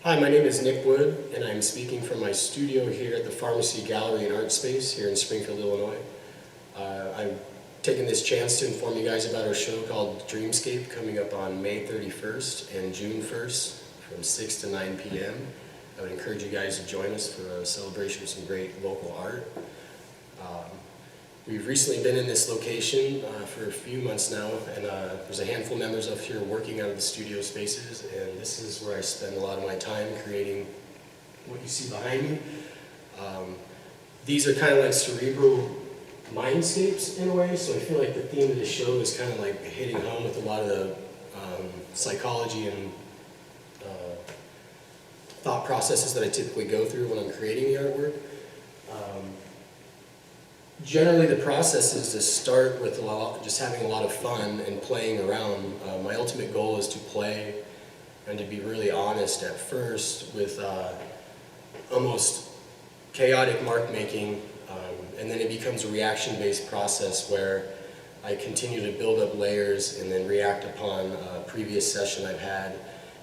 Hi, my name is Nick Wood, and I'm speaking from my studio here at the Pharmacy Gallery and Art Space here in Springfield, Illinois. I'm taking this chance to inform you guys about our show called Dreamscape coming up on May 31st and June 1st from 6 to 9 p.m. I would encourage you guys to join us for a celebration of some great local art. We've recently been in this location for a few months now, and there's a handful of members up here working out of the studio spaces, and this is where I spend a lot of my time creating what you see behind me. These are kind of like cerebral mindscapes in a way, so I feel like the theme of the show is kind of like hitting home with a lot of the psychology and thought processes that I typically go through when I'm creating the artwork. Generally, the process is to start with just having a lot of fun and playing around. My ultimate goal is to play and to be really honest at first with almost chaotic mark making, and then it becomes a reaction-based process where I continue to build up layers and then react upon a previous session I've had,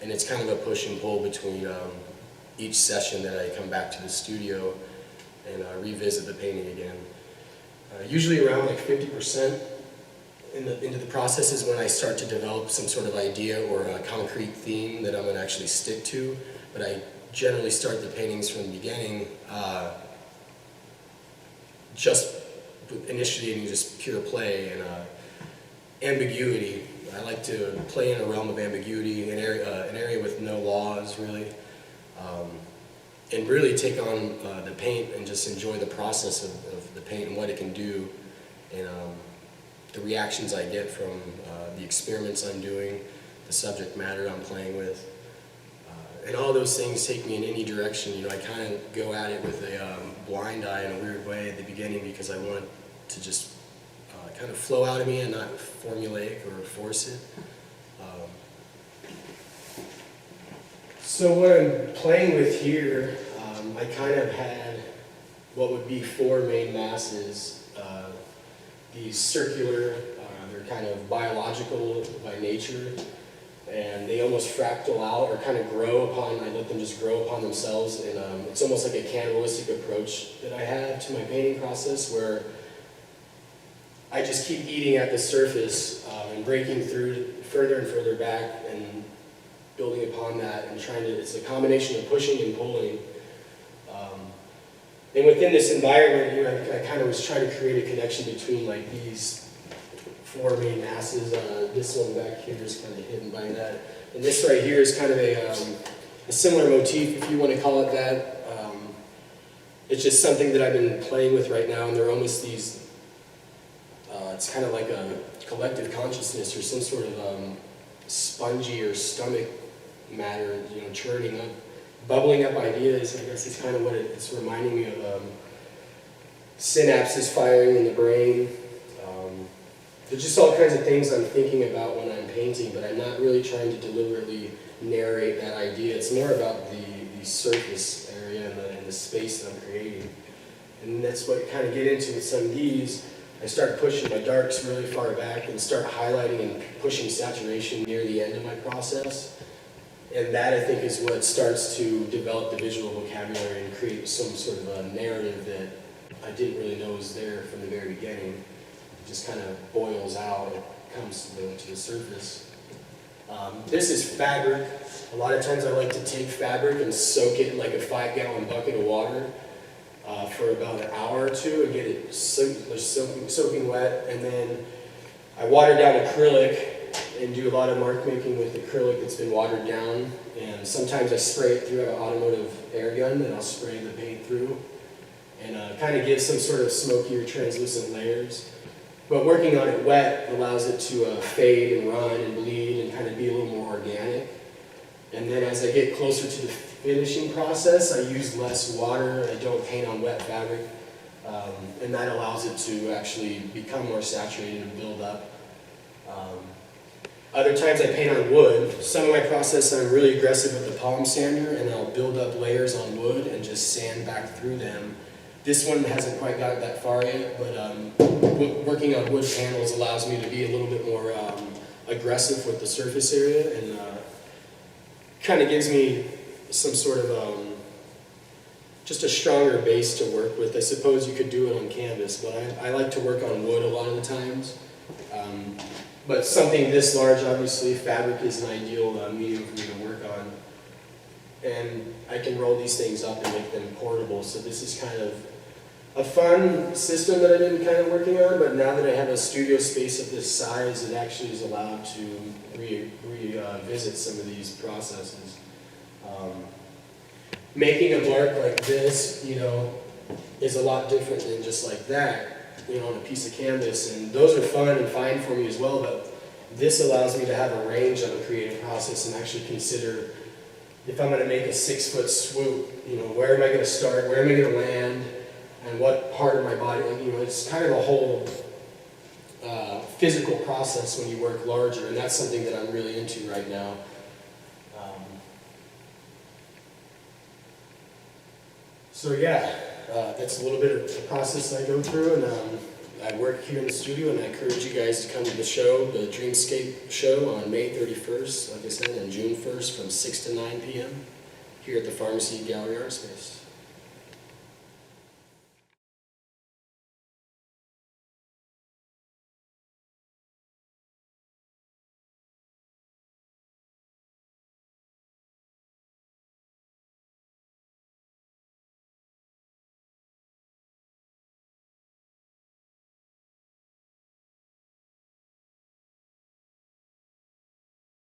and it's kind of a push and pull between each session that I come back to the studio and revisit the painting again. Usually around like 50% into the process is when I start to develop some sort of idea or a concrete theme that I'm going to actually stick to, but I generally start the paintings from the beginning just initiating just pure play and ambiguity. I like to play in a realm of ambiguity, an area with no laws really. And really take on the paint and just enjoy the process of the paint and what it can do, and the reactions I get from the experiments I'm doing, the subject matter I'm playing with. And all those things take me in any direction. You know, I kind of go at it with a blind eye in a weird way at the beginning because I want to just kind of flow out of me and not formulaic or force it. So what I'm playing with here, I kind of had what would be four main masses. These circular, they're kind of biological by nature, and they almost fractal out or kind of grow upon, I let them just grow upon themselves, and it's almost like a cannibalistic approach that I have to my painting process where I just keep eating at the surface and breaking through further and further back and building upon that and trying to, it's a combination of pushing and pulling. And within this environment here, I kind of was trying to create a connection between like these four main masses. This one back here is kind of hidden by that. And this right here is kind of a similar motif, if you want to call it that. It's just something that I've been playing with right now, and they're almost these, it's kind of like a collective consciousness or some sort of spongy or stomach matter, you know, churning up, bubbling up ideas. I guess is kind of what it's reminding me of. Synapses firing in the brain. There's just all kinds of things I'm thinking about when I'm painting, but I'm not really trying to deliberately narrate that idea. It's more about the surface area and the space that I'm creating. And that's what I kind of get into with some of these. I start pushing my darks really far back and start highlighting and pushing saturation near the end of my process. And that, I think, is what starts to develop the visual vocabulary and create some sort of a narrative that I didn't really know was there from the very beginning. It just kind of boils out and comes to the surface. This is fabric. A lot of times I like to take fabric and soak it in like a 5-gallon bucket of water for about an hour or two and get it soaking wet. And then I water down acrylic and do a lot of mark making with acrylic that's been watered down, and sometimes I spray it through an automotive air gun and I'll spray the paint through and kind of give some sort of smoky or translucent layers. But working on it wet allows it to fade and run and bleed and kind of be a little more organic. And then as I get closer to the finishing process, I use less water. I don't paint on wet fabric, and that allows it to actually become more saturated and build up. Other times I paint on wood. Some of my process I'm really aggressive with the palm sander, and I'll build up layers on wood and just sand back through them. This one hasn't quite got that far yet, but working on wood panels allows me to be a little bit more aggressive with the surface area, and kind of gives me some sort of just a stronger base to work with. I suppose you could do it on canvas, but I like to work on wood a lot of the times. But something this large, obviously, fabric is an ideal medium for me to work on. And I can roll these things up and make them portable, so this is kind of a fun system that I've been kind of working on, but now that I have a studio space of this size, it actually is allowed to revisit some of these processes. Making a bark like this, you know, is a lot different than just like that, you know, on a piece of canvas, and those are fun and fine for me as well, but this allows me to have a range of a creative process and actually consider if I'm going to make a 6-foot swoop, you know, where am I going to start, where am I going to land, and what part of my body, you know, it's kind of a whole physical process when you work larger, and that's something that I'm really into right now. So yeah, that's a little bit of the process I go through, and I work here in the studio, and I encourage you guys to come to the show, the Dreamscape show on May 31st, like I said, and June 1st from 6 to 9 p.m. here at the Pharmacy Gallery Art Space.